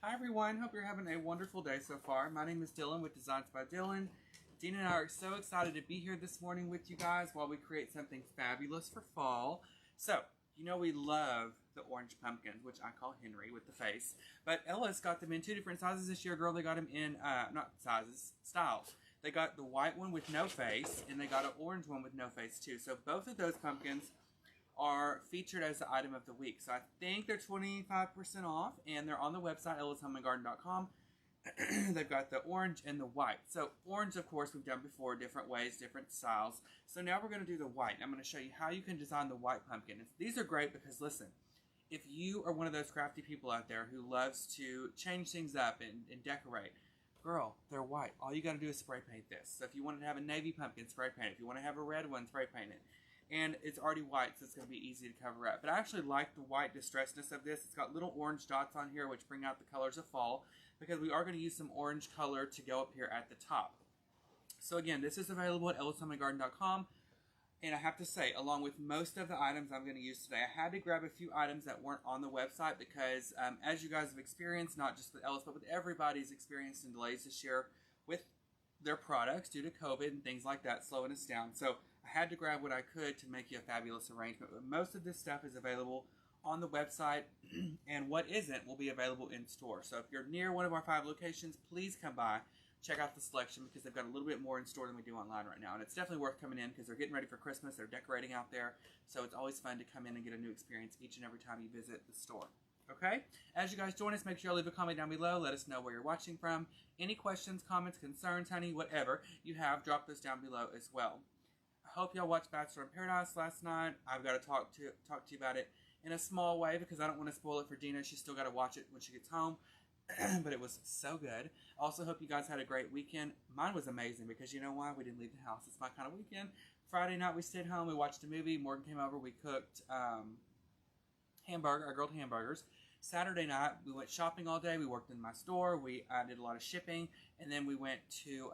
Hi everyone, hope you're having a wonderful day so far. My name is Dylan with Designs by Dylan. Dean and I are so excited to be here this morning with you guys while we create something fabulous for fall. So, you know we love the orange pumpkins, which I call Henry with the face. But Ella's got them in two different sizes this year, girl. They got them in, not sizes, styles. They got the white one with no face, and they got an orange one with no face too. So both of those pumpkins are featured as the item of the week. So I think they're 25% off, and they're on the website, ellishomeandgarden.com. They've got the orange and the white. So orange, of course, we've done before, different ways, different styles. So now we're going to do the white. I'm going to show you how you can design the white pumpkin. These are great because, listen, if you are one of those crafty people out there who loves to change things up and decorate, girl, they're white. All you got to do is spray paint this. So if you wanted to have a navy pumpkin, spray paint it. If you want to have a red one, spray paint it. And it's already white, so it's going to be easy to cover up. But I actually like the white distressedness of this. It's got little orange dots on here, which bring out the colors of fall, because we are going to use some orange color to go up here at the top. So again, this is available at ellishomeandgarden.com. And I have to say, along with most of the items I'm going to use today, I had to grab a few items that weren't on the website because, as you guys have experienced, not just with Ellis, but with everybody's experienced in delays this year with their products due to COVID and things like that slowing us down. So I had to grab what I could to make you a fabulous arrangement. But most of this stuff is available on the website, and what isn't will be available in store. So if you're near one of our 5 locations, please come by, check out the selection, because they've got a little bit more in store than we do online right now. And it's definitely worth coming in because they're getting ready for Christmas. They're decorating out there. So it's always fun to come in and get a new experience each and every time you visit the store. Okay? As you guys join us, make sure you leave a comment down below. Let us know where you're watching from. Any questions, comments, concerns, honey, whatever you have, drop those down below as well. I hope y'all watched Bachelor in Paradise last night. I've got to talk to you about it in a small way because I don't want to spoil it for Dina. She's still got to watch it when she gets home. But it was so good. I also hope you guys had a great weekend. Mine was amazing because you know why? We didn't leave the house. It's my kind of weekend. Friday night we stayed home. We watched a movie. Morgan came over. We cooked I grilled hamburgers. Saturday night, we went shopping all day. We worked in my store. I did a lot of shipping. And then we went to,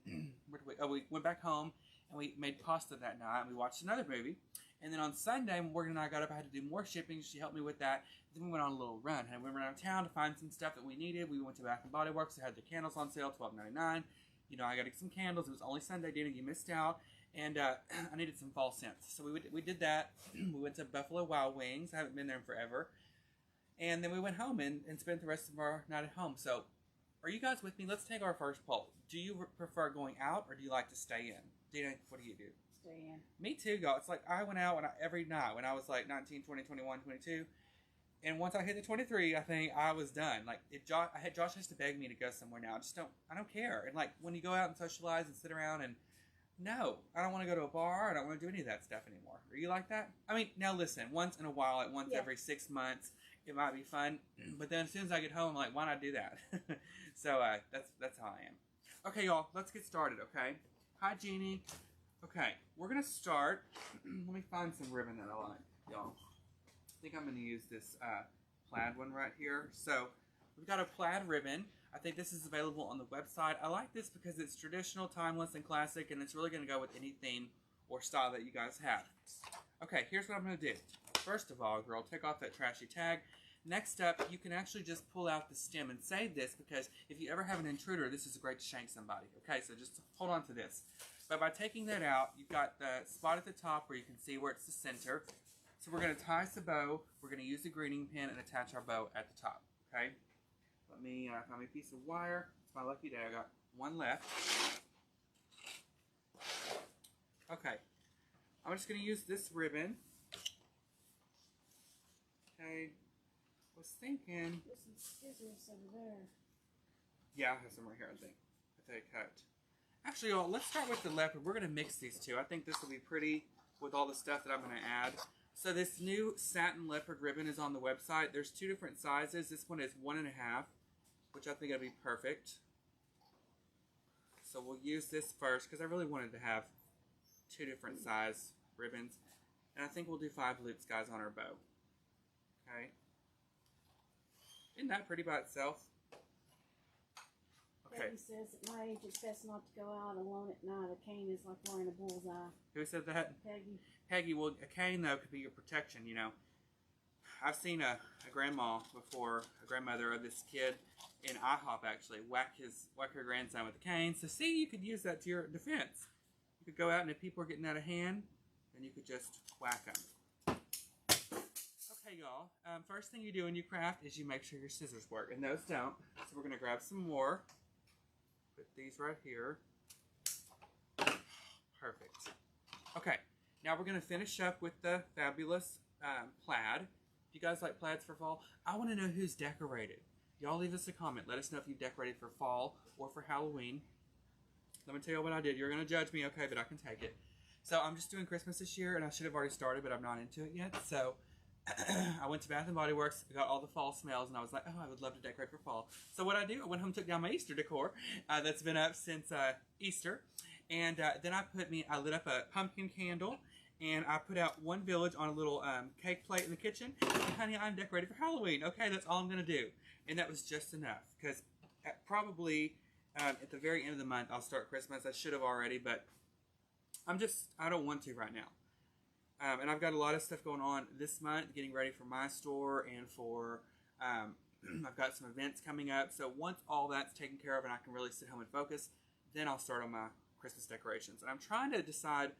we went back home and we made pasta that night. And we watched another movie. And then on Sunday, Morgan and I got up. I had to do more shipping. She helped me with that. Then we went on a little run. And we went around town to find some stuff that we needed. We went to Bath & Body Works. They had their candles on sale, $12.99. You know, I got to get some candles. It was only Sunday, Dina. You missed out. And I needed some fall scents. So we did that. We went to Buffalo Wild Wings. I haven't been there in forever. And then we went home and spent the rest of our night at home. So, are you guys with me? Let's take our first poll. Do you prefer going out or do you like to stay in? Dina, what do you do? Stay in. Me too, y'all. It's like I went out every night when I was like 19, 20, 21, 22. And once I hit the 23, I think I was done. Like, Josh has to beg me to go somewhere now. I don't care. And like, when you go out and socialize and sit around and, no, I don't want to go to a bar. I don't want to do any of that stuff anymore. Are you like that? I mean, now listen, once in a while, like once every 6 months, it might be fun. But then as soon as I get home, I'm like, why not do that? So that's how I am. Okay, y'all, let's get started, okay? Hi, Jeannie. Okay, we're going to start. Let me find some ribbon that I like, y'all. I think I'm going to use this plaid one right here. So we've got a plaid ribbon. I think this is available on the website. I like this because it's traditional, timeless, and classic, and it's really going to go with any theme or style that you guys have. Okay, here's what I'm going to do. First of all, girl, take off that trashy tag. Next up, you can actually just pull out the stem and save this because if you ever have an intruder, this is a great to shank somebody. Okay, so just hold on to this. But by taking that out, you've got the spot at the top where you can see where it's the center. So we're going to tie us a bow. We're going to use the greening pin and attach our bow at the top. Okay? Let me find me a piece of wire. It's my lucky day. I got one left. Okay. I'm just going to use this ribbon. Okay. I was thinking... There's some scissors over there. Yeah, I have some right here, I think. That I cut. Actually, y'all, let's start with the leopard. We're going to mix these two. I think this will be pretty with all the stuff that I'm going to add. So this new satin leopard ribbon is on the website. There's 2 different sizes. This one is 1.5, which I think it'll be perfect. So we'll use this first because I really wanted to have 2 different size ribbons. And I think we'll do 5 loops, guys, on our bow. Okay. Isn't that pretty by itself? Okay. Peggy says at my age it's best not to go out alone at night. A cane is like wearing a bullseye. Who said that? Peggy. Peggy, well, a cane, though, could be your protection, you know. I've seen a grandma before, a grandmother of this kid in IHOP actually whack her grandson with a cane. So see, you could use that to your defense. You could go out and if people are getting out of hand, then you could just whack them. Okay, y'all. First thing you do when you craft is you make sure your scissors work, and those don't. So we're gonna grab some more. Put these right here. Perfect. Okay, now we're gonna finish up with the fabulous plaid. If you guys like plaids for fall, I want to know who's decorated. Y'all leave us a comment. Let us know if you decorated for fall or for Halloween. Let me tell you what I did. You're gonna judge me, okay? But I can take it. So I'm just doing Christmas this year, and I should have already started, but I'm not into it yet. So I went to Bath & Body Works, got all the fall smells, and I was like, oh, I would love to decorate for fall. So what I do, I went home and took down my Easter decor that's been up since Easter. And then I lit up a pumpkin candle, and I put out one village on a little cake plate in the kitchen. And honey, I'm decorated for Halloween. Okay, that's all I'm going to do. And that was just enough, because probably at the very end of the month, I'll start Christmas. I should have already, but I don't want to right now. And I've got a lot of stuff going on this month, getting ready for my store and for, I've got some events coming up. So once all that's taken care of and I can really sit home and focus, then I'll start on my Christmas decorations. And I'm trying to decide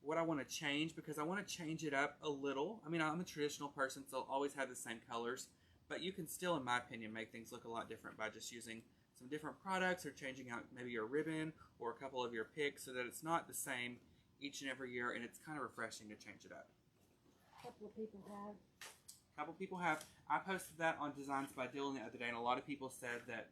what I want to change, because I want to change it up a little. I mean, I'm a traditional person, so I'll always have the same colors. But you can still, in my opinion, make things look a lot different by just using some different products or changing out maybe your ribbon or a couple of your picks so that it's not the same each and every year, and it's kind of refreshing to change it up. A couple of people have. I posted that on Designs by Dylan the other day, and a lot of people said that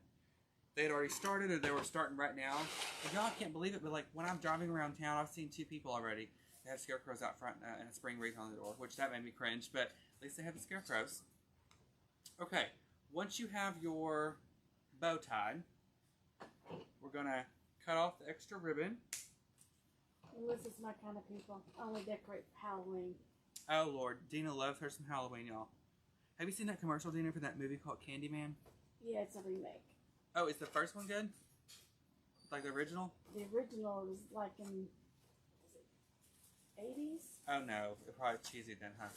they had already started or they were starting right now. And y'all can't believe it, but like when I'm driving around town, I've seen 2 people already. They have scarecrows out front and a spring wreath on the door, which that made me cringe, but at least they have the scarecrows. Okay, once you have your bow tied, we're going to cut off the extra ribbon. This is my kind of people. I only decorate for Halloween. Oh, Lord. Dina loves her some Halloween, y'all. Have you seen that commercial, Dina, for that movie called Candyman? Yeah, it's a remake. Oh, is the first one good? Like the original? The original was like in 80s? Oh, no. It's probably cheesy then, huh?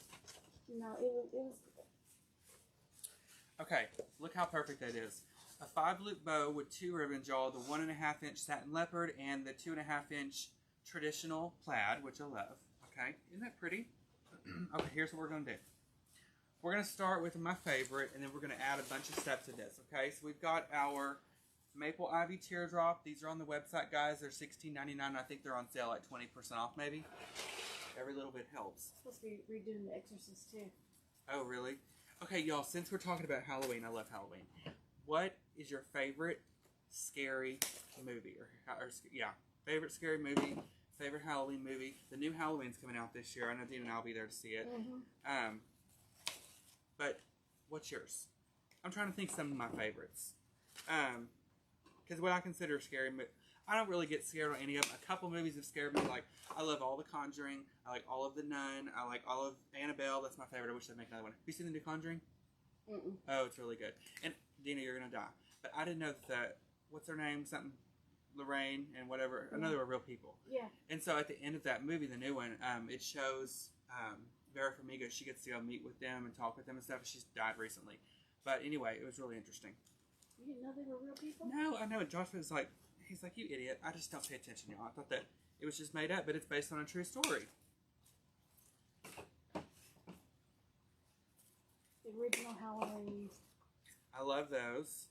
No, it was Okay, look how perfect that is. A 5-loop bow with 2 ribbons, y'all. The 1.5-inch satin leopard and the 2.5-inch traditional plaid, which I love. Okay, isn't that pretty? Okay, here's what we're going to do. We're going to start with my favorite, and then we're going to add a bunch of steps to this. Okay, so we've got our Maple Ivy Teardrop. These are on the website, guys. They're $16.99. I think they're on sale like 20% off, maybe. Every little bit helps. Supposed to be redoing The Exorcist too. Oh, really? Okay, y'all, since we're talking about Halloween, I love Halloween. What is your favorite scary movie? Favorite scary movie, favorite Halloween movie. The new Halloween's coming out this year. I know Dean and I'll be there to see it. Mm-hmm. But what's yours? I'm trying to think some of my favorites. Because what I consider a scary movie, I don't really get scared on any of them. A couple movies have scared me. Like, I love all The Conjuring. I like all of The Nun. I like all of Annabelle. That's my favorite. I wish they'd make another one. Have you seen the new Conjuring? Mm-mm. Oh, it's really good. And Dina, you're gonna die. But I didn't know that. What's her name? Something Lorraine and whatever. I know they were real people. Yeah. And so at the end of that movie, the new one, it shows Vera Farmiga. She gets to go meet with them and talk with them and stuff. She's died recently. But anyway, it was really interesting. You didn't know they were real people? No, I know. Josh was like, he's like, you idiot. I just don't pay attention, y'all. I thought that it was just made up, but it's based on a true story. The original Halloween. I love those.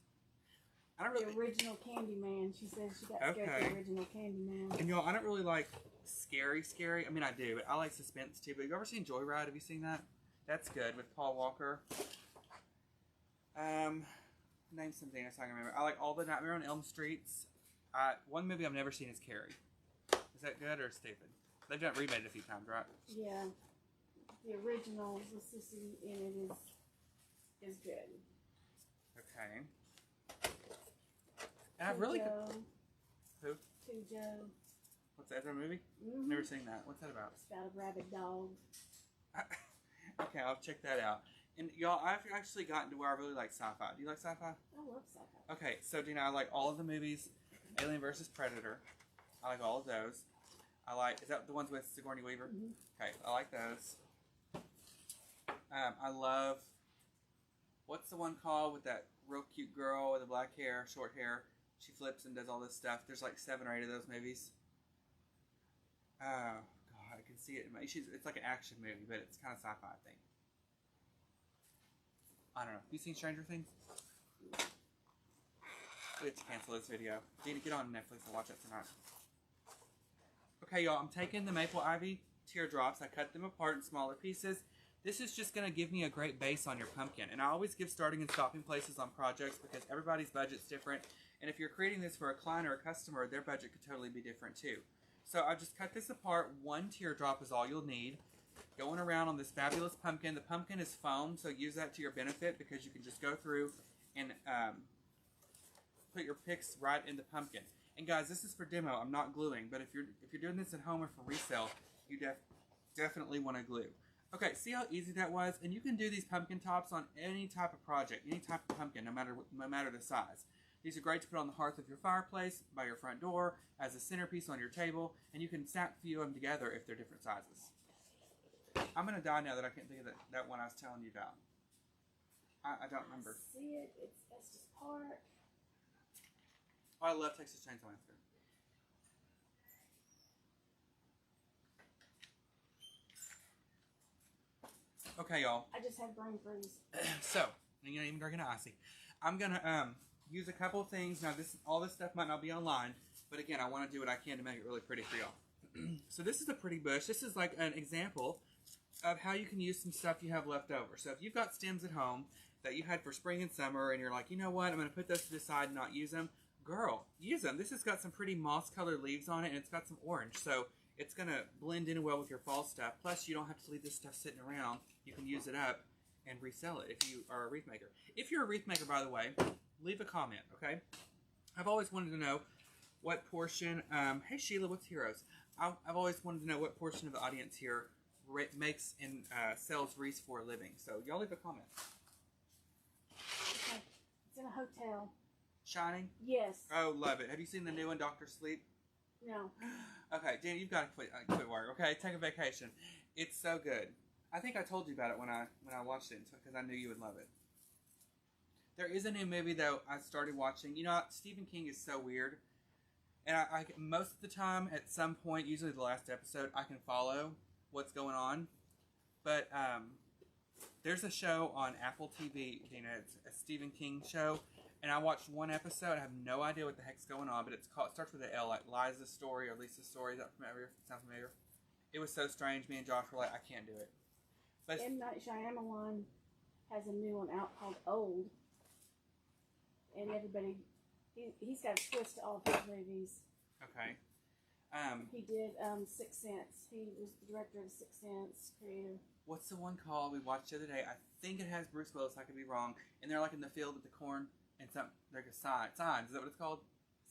I don't really. The original Candyman. She says she got scared of the original Candyman. And y'all, I don't really like scary. I mean, I do, but I like suspense too. But have you ever seen Joyride? Have you seen that? That's good with Paul Walker. Name something else I can remember. I like all the Nightmare on Elm Streets. One movie I've never seen is Carrie. Is that good or stupid? They've done remade it a few times, right? Yeah. The original, the sissy in it is good. Okay. And I've really... Who? To Joe. What's that, a movie? Mm-hmm. Never seen that. What's that about? It's about a rabid dog. Okay, I'll check that out. And y'all, I've actually gotten to where I really like sci-fi. Do you like sci-fi? I love sci-fi. Okay, so Dina, I like all of the movies. Alien vs. Predator. I like all of those. I like, is that the ones with Sigourney Weaver? Mm-hmm. Okay, I like those. I love, what's the one called with that real cute girl with the black hair, short hair? She flips and does all this stuff. There's like 7 or 8 of those movies. Oh, God, I can see it. It's like an action movie, but it's kind of sci-fi, I think. I don't know. Have you seen Stranger Things? We have to cancel this video. Need to get on Netflix and watch it tonight. Okay, y'all, I'm taking the maple ivy teardrops. I cut them apart in smaller pieces. This is just going to give me a great base on your pumpkin. And I always give starting and stopping places on projects because everybody's budget's different. And if you're creating this for a client or a customer, their budget could totally be different too. So I just cut this apart. 1 teardrop is all you'll need. Going around on this fabulous pumpkin. The pumpkin is foam, so use that to your benefit because you can just go through and put your picks right in the pumpkin. And guys, this is for demo. I'm not gluing, but if you're doing this at home or for resale, you definitely want to glue. Okay, see how easy that was? And you can do these pumpkin tops on any type of project, any type of pumpkin, no matter the size. These are great to put on the hearth of your fireplace, by your front door, as a centerpiece on your table, and you can stack a few of them together if they're different sizes. I'm going to die now that I can't think of that one I was telling you about. I don't remember. I see it. It's Estes Park. Oh, I love Texas Chainsaw Massacre. Okay, y'all. I just had brain freeze. So, you're not even drinking icy. I'm gonna use a couple of things. Now, all this stuff might not be online, but again, I want to do what I can to make it really pretty for y'all. So this is a pretty bush. This is like an example of how you can use some stuff you have left over. So if you've got stems at home that you had for spring and summer, and you're like, you know what, I'm gonna put those to the side and not use them. Girl, use them. This has got some pretty moss-colored leaves on it, and it's got some orange, so it's going to blend in well with your fall stuff. Plus, you don't have to leave this stuff sitting around. You can use it up and resell it if you are a wreath maker. If you're a wreath maker, by the way, leave a comment, okay? I've always wanted to know what portion... hey, Sheila, what's Heroes? I've always wanted to know what portion of the audience here makes and sells wreaths for a living. So, y'all leave a comment. Okay. It's in a hotel. Shining? Yes. Oh, love it. Have you seen the new one, Dr. Sleep? No. Okay, Dan, you've got to quit work. Okay, take a vacation. It's so good. I think I told you about it when I watched it because I knew you would love it. There is a new movie though I started watching. You know, Stephen King is so weird, and I most of the time at some point, usually the last episode, I can follow what's going on. But there's a show on Apple TV. You know, it's a Stephen King show. And I watched one episode. I have no idea what the heck's going on, but it starts with an L, like Liza's story or Lisa's story. Is that familiar? Sound familiar? It was so strange. Me and Josh were like, I can't do it. But M. Night Shyamalan has a new one out called Old. And everybody, he's got a twist to all of his movies. Okay. He did Sixth Sense. He was the director of Sixth Sense, creator. What's the one called we watched the other day? I think it has Bruce Willis. I could be wrong. And they're like in the field with the corn. And some, like a sign. Signs, is that what it's called?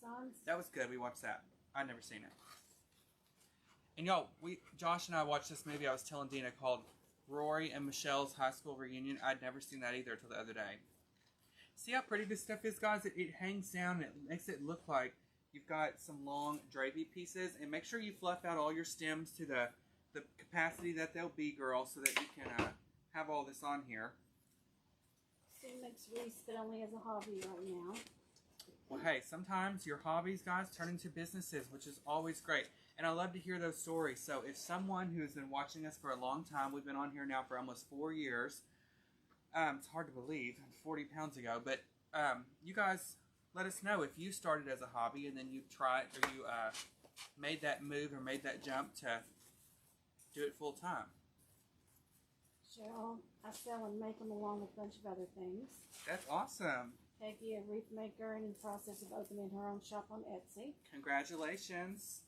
Signs? That was good. We watched that. I'd never seen it. And y'all, Josh and I watched this movie I was telling Dina called Rory and Michelle's High School Reunion. I'd never seen that either until the other day. See how pretty this stuff is, guys? It hangs down and it makes it look like you've got some long drapey pieces. And make sure you fluff out all your stems to the capacity that they'll be, girls, so that you can have all this on here. She makes wreaths, but only as a hobby right now. Well, hey, sometimes your hobbies, guys, turn into businesses, which is always great. And I love to hear those stories. So if someone who's been watching us for a long time, we've been on here now for almost 4 years. It's hard to believe, 40 pounds ago. But you guys, let us know if you started as a hobby and then you tried or you made that move or made that jump to do it full time. Cheryl, I sell and make them along with a bunch of other things. That's awesome. Peggy, a wreath maker, and in the process of opening her own shop on Etsy. Congratulations.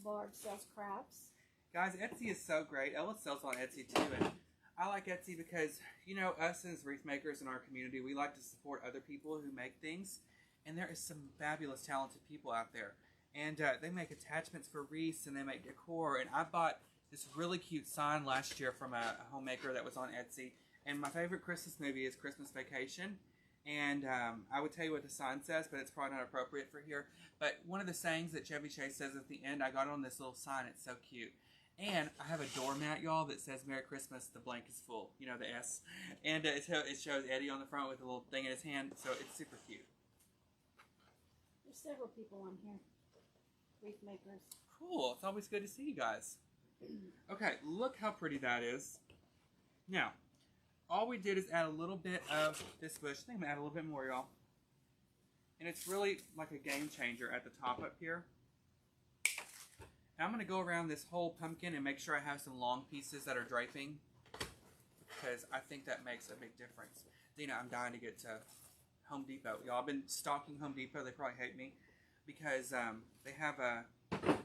Barb sells crafts. Guys, Etsy is so great. Ella sells on Etsy too, and I like Etsy because, you know, us as wreath makers in our community, we like to support other people who make things, and there is some fabulous, talented people out there. And they make attachments for wreaths, and they make decor, and I bought this really cute sign last year from a homemaker that was on Etsy. And my favorite Christmas movie is Christmas Vacation. And I would tell you what the sign says, but it's probably not appropriate for here. But one of the sayings that Chevy Chase says at the end, I got on this little sign. It's so cute. And I have a doormat, y'all, that says Merry Christmas, the blank is full. You know, the S. And it shows Eddie on the front with a little thing in his hand, so it's super cute. There's several people on here. Wreath makers. Cool. It's always good to see you guys. Okay, look how pretty that is. Now, all we did is add a little bit of this bush. I think I'm going to add a little bit more, y'all. And it's really like a game changer at the top up here. Now I'm going to go around this whole pumpkin and make sure I have some long pieces that are draping, because I think that makes a big difference. Dina, I'm dying to get to Home Depot. Y'all, I've been stalking Home Depot. They probably hate me because they have a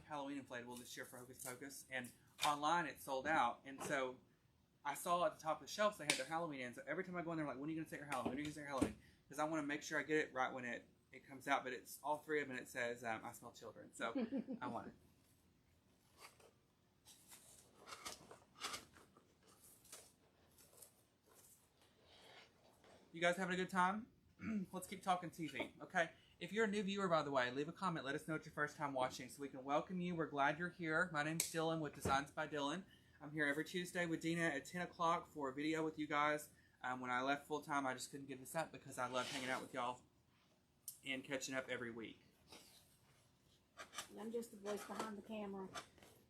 Halloween inflatable this year for Hocus Pocus, and online it's sold out. And so I saw at the top of the shelves they had their Halloween in. So every time I go in there, I'm like, when are you going to say your Halloween? When are you going to say your Halloween? Because I want to make sure I get it right when it comes out. But it's all three of them, and it says I smell children. So I want it. You guys having a good time? Let's keep talking TV, okay? If you're a new viewer, by the way, leave a comment. Let us know it's your first time watching so we can welcome you. We're glad you're here. My name's Dylan with Designs by Dylan. I'm here every Tuesday with Dina at 10 o'clock for a video with you guys. When I left full-time, I just couldn't give this up because I love hanging out with y'all and catching up every week. I'm just the voice behind the camera.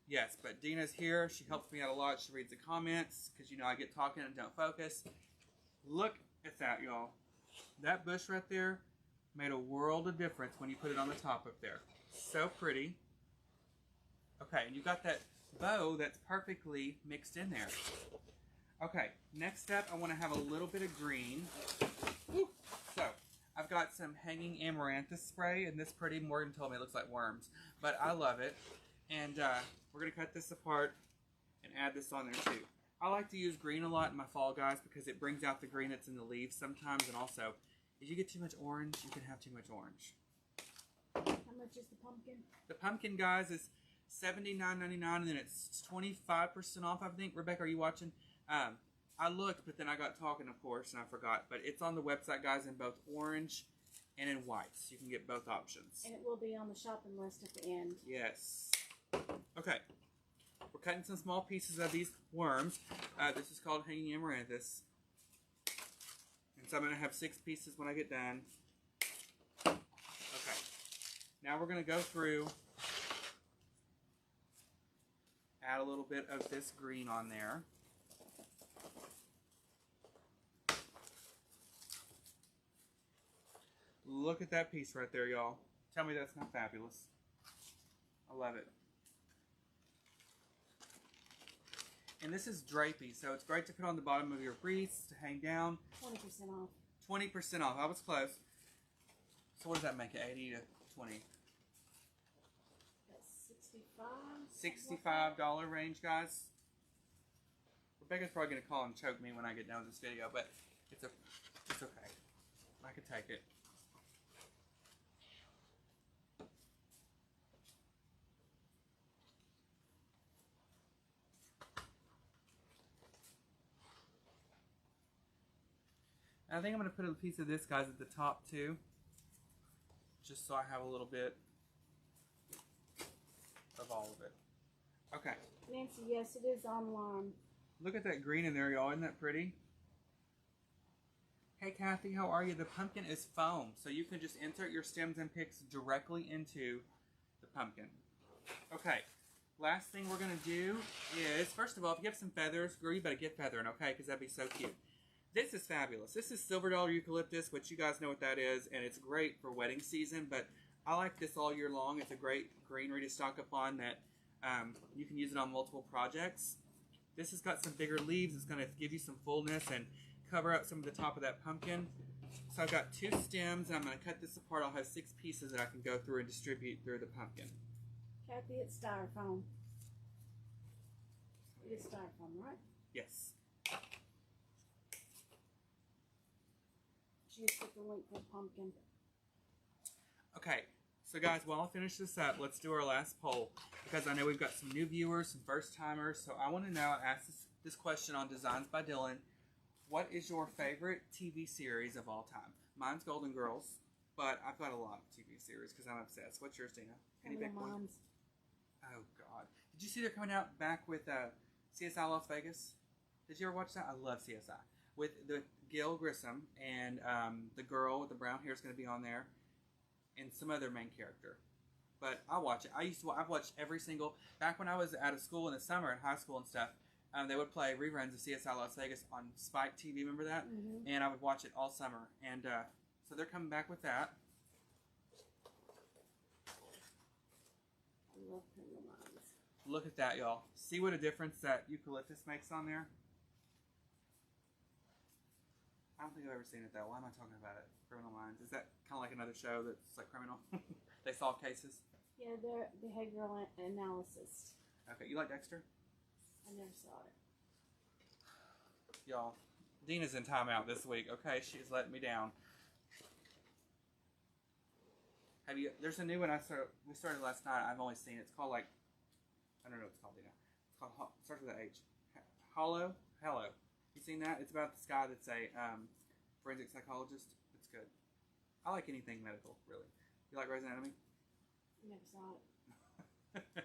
Yes, but Dina's here. She helps me out a lot. She reads the comments because, you know, I get talking and don't focus. Look at that, y'all. That bush right there made a world of difference when you put it on the top up there. So pretty. Okay, and you got that bow that's perfectly mixed in there. Okay, next step, I want to have a little bit of green. Ooh. So, I've got some hanging amaranthus spray, and this pretty, Morgan told me it looks like worms, but I love it. And we're going to cut this apart and add this on there too. I like to use green a lot in my fall, guys, because it brings out the green that's in the leaves sometimes, and also, if you get too much orange, you can have too much orange. How much is the pumpkin? The pumpkin, guys, is $79.99, and then it's 25% off, I think. Rebecca, are you watching? I looked, but then I got talking, of course, and I forgot. But it's on the website, guys, in both orange and in white. So you can get both options. And it will be on the shopping list at the end. Yes. Okay. We're cutting some small pieces of these worms. This is called hanging amaranthus. And so I'm going to have 6 pieces when I get done. Okay. Now we're going to go through, add a little bit of this green on there. Look at that piece right there, y'all. Tell me that's not fabulous. I love it. And this is drapey, so it's great to put on the bottom of your wreaths to hang down. 20% off. 20% off. I was close. So what does that make it? 80 to 20? That's $65 range, guys. Rebecca's probably going to call and choke me when I get done with this video, but it's okay. I can take it. I think I'm going to put a piece of this, guys, at the top, too. Just so I have a little bit of all of it. Okay. Nancy, yes, it is online. Look at that green in there, y'all. Isn't that pretty? Hey, Kathy, how are you? The pumpkin is foam, so you can just insert your stems and picks directly into the pumpkin. Okay. Last thing we're going to do is, first of all, if you have some feathers, girl, you better get feathering, okay? Because that'd be so cute. This is fabulous. This is silver dollar eucalyptus, which you guys know what that is, and it's great for wedding season, but I like this all year long. It's a great greenery to stock up on that you can use it on multiple projects. This has got some bigger leaves. It's going to give you some fullness and cover up some of the top of that pumpkin. So I've got 2 stems, and I'm going to cut this apart. I'll have 6 pieces that I can go through and distribute through the pumpkin. Kathy, it's styrofoam. It is styrofoam, right? Yes. She just put the link for the pumpkin. Okay, so guys, while I finish this up, let's do our last poll, because I know we've got some new viewers, some first-timers, so I want to now ask this question on Designs by Dylan. What is your favorite TV series of all time? Mine's Golden Girls, but I've got a lot of TV series because I'm obsessed. What's yours, Dina? Any big ones? Oh, God. Did Did you see they're coming out back with CSI Las Vegas? Did you ever watch that? I love CSI. With the Gil Grissom and the girl with the brown hair is going to be on there, and some other main character. But I'll watch it. I've watched every single, back when I was out of school in the summer, in high school and stuff, they would play reruns of CSI Las Vegas on Spike TV, remember that? Mm-hmm. And I would watch it all summer. And so they're coming back with that. I love Criminal Minds. Look at that, y'all. See what a difference that Eucalyptus makes on there? I don't think I've ever seen it, though. Why am I talking about it? Criminal Minds. Is that kind of like another show that's like criminal? They solve cases? Yeah, they're behavioral analysis. Okay, you like Dexter? I never saw it. Y'all, Dina's in timeout this week. Okay, she's letting me down. There's a new one we started last night. I've only seen it. It's called like, I don't know what it's called, Dina. It's called, it starts with an H. Hello. You seen that? It's about this guy that's a forensic psychologist. It's good. I like anything medical, really. You like Grey's Anatomy? Never saw it.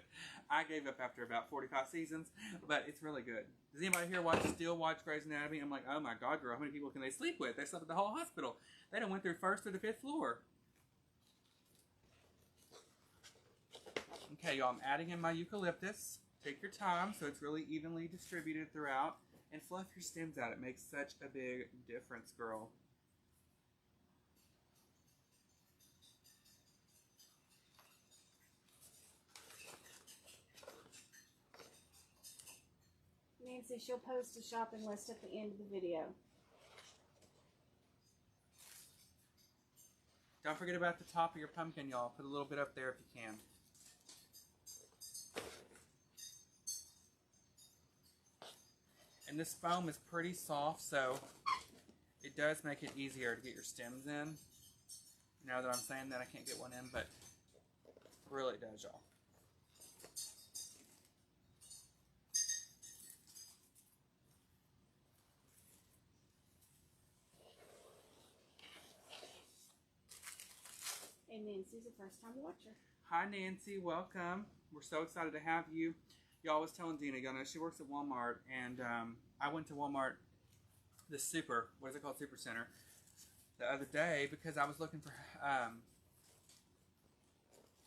I gave up after about 45 seasons, but it's really good. Does anybody here still watch Grey's Anatomy? I'm like, oh my God, girl, how many people can they sleep with? They slept at the whole hospital. They done went through 1st to the 5th floor. Okay, y'all, I'm adding in my eucalyptus. Take your time so it's really evenly distributed throughout. And fluff your stems out. It makes such a big difference, girl. Nancy, she'll post a shopping list at the end of the video. Don't forget about the top of your pumpkin, y'all. Put a little bit up there if you can. And this foam is pretty soft, so it does make it easier to get your stems in. Now that I'm saying that, I can't get one in, but it really does, y'all. And Nancy's a first-time watcher. Hi, Nancy. Welcome. We're so excited to have you. Y'all was telling Dina, y'all know she works at Walmart, and I went to Walmart, what is it called, Super Center, the other day because I was looking for,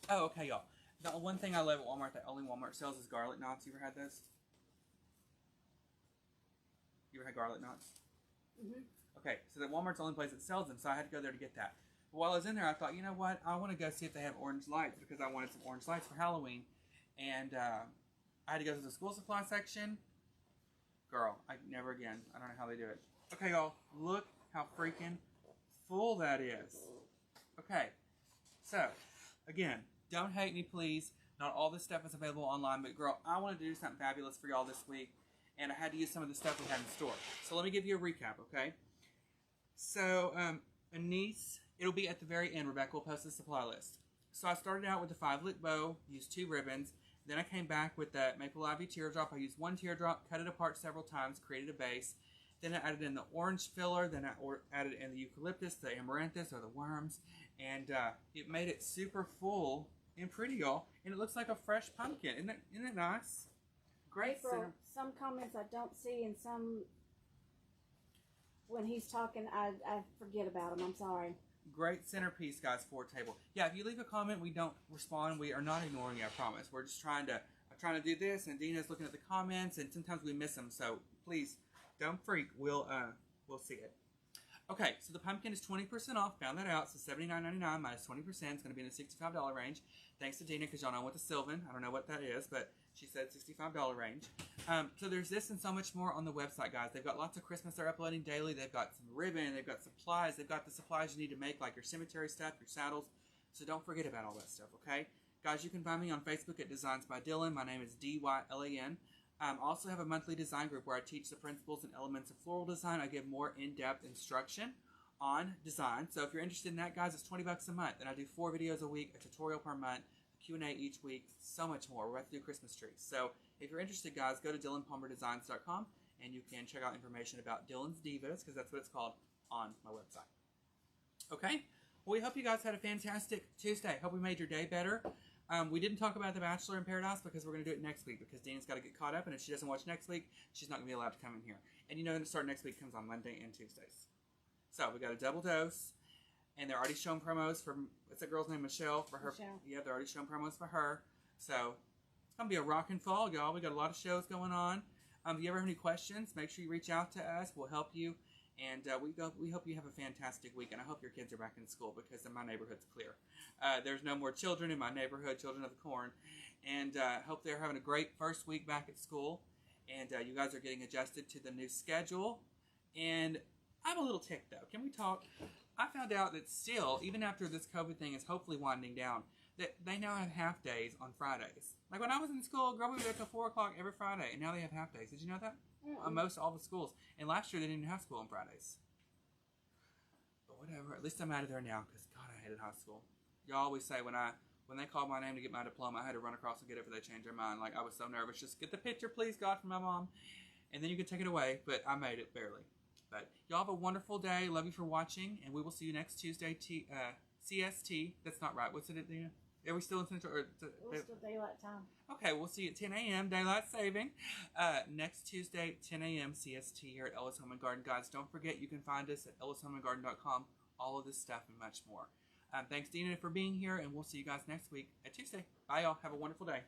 oh, okay, y'all. The one thing I love at Walmart that only Walmart sells is garlic knots. You ever had those? You ever had garlic knots? Mm-hmm. Okay, so the Walmart's the only place that sells them, so I had to go there to get that. But while I was in there, I thought, you know what, I want to go see if they have orange lights because I wanted some orange lights for Halloween, and I had to go to the school supply section. Girl, never again. I don't know how they do it. Okay, y'all, look how freaking full that is. Okay, so, again, don't hate me, please. Not all this stuff is available online, but girl, I wanted to do something fabulous for y'all this week, and I had to use some of the stuff we had in store. So let me give you a recap, okay? So, Anise, it'll be at the very end. Rebecca will post the supply list. So I started out with the 5-lick bow, used 2 ribbons. Then I came back with the Maple Ivy Teardrop. I used 1 teardrop, cut it apart several times, created a base. Then I added in the orange filler. Then I added in the eucalyptus, the amaranthus, or the worms. And it made it super full and pretty, y'all. And it looks like a fresh pumpkin. Isn't it nice? Great. April, some comments I don't see, and some, when he's talking, I forget about them. I'm sorry. Great centerpiece, guys, for a table. Yeah, if you leave a comment, we don't respond. We are not ignoring you, I promise. We're just trying to do this, and Dina's looking at the comments, and sometimes we miss them. So please, don't freak. We'll see it. Okay, so the pumpkin is 20% off. Found that out. So $79.99 minus 20% is going to be in the $65 range. Thanks to Dina, because y'all know what the Sylvan. I don't know what that is, but she said $65 range. So there's this and so much more on the website, guys. They've got lots of Christmas they're uploading daily. They've got some ribbon. They've got supplies. They've got the supplies you need to make, like your cemetery stuff, your saddles. So don't forget about all that stuff, okay? Guys, you can find me on Facebook at Designs by Dylan. My name is D-Y-L-A-N. I also have a monthly design group where I teach the principles and elements of floral design. I give more in-depth instruction on design. So if you're interested in that, guys, it's $20 a month. And I do 4 videos a week, a tutorial per month, a Q&A each week, so much more. We're about to do Christmas trees. So if you're interested, guys, go to DylanPalmerDesigns.com and you can check out information about Dylan's Divas, because that's what it's called, on my website. Okay? Well, we hope you guys had a fantastic Tuesday. Hope we made your day better. We didn't talk about The Bachelor in Paradise because we're going to do it next week because Dana's got to get caught up, and if she doesn't watch next week, she's not going to be allowed to come in here. And you know, the start next week comes on Monday and Tuesdays. So we got a double dose, and they're already showing promos for, what's that girl's name, Michelle? For her. Michelle. Yeah, they're already showing promos for her. So it's going to be a rockin' fall, y'all. We got a lot of shows going on. If you ever have any questions, make sure you reach out to us. We'll help you. And we hope you have a fantastic week, and I hope your kids are back in school because in my neighborhood's clear. There's no more children in my neighborhood, children of the corn, and hope they're having a great first week back at school, and you guys are getting adjusted to the new schedule. And I have a little tick, though. Can we talk? I found out that still, even after this COVID thing is hopefully winding down, that they now have half days on Fridays. Like when I was in school, girl, we would be till 4 o'clock every Friday, and now they have half days. Did you know that? Most all the schools. And last year they didn't have school on Fridays. But whatever. At least I'm out of there now because God, I hated high school. Y'all always say when they called my name to get my diploma, I had to run across and get it before they changed their mind. Like I was so nervous. Just get the picture, please, God, from my mom, and then you can take it away. But I made it barely. But y'all have a wonderful day. Love you for watching, and we will see you next Tuesday. CST. That's not right. What's it at the? Are we still in Central? We're still daylight time. Okay, we'll see you at 10 a.m. Daylight Saving. Next Tuesday, 10 a.m. CST here at Ellis Home and Garden. Guys, don't forget you can find us at ellishomeandgarden.com. All of this stuff and much more. Thanks, Dina, for being here, and we'll see you guys next week at Tuesday. Bye, y'all. Have a wonderful day.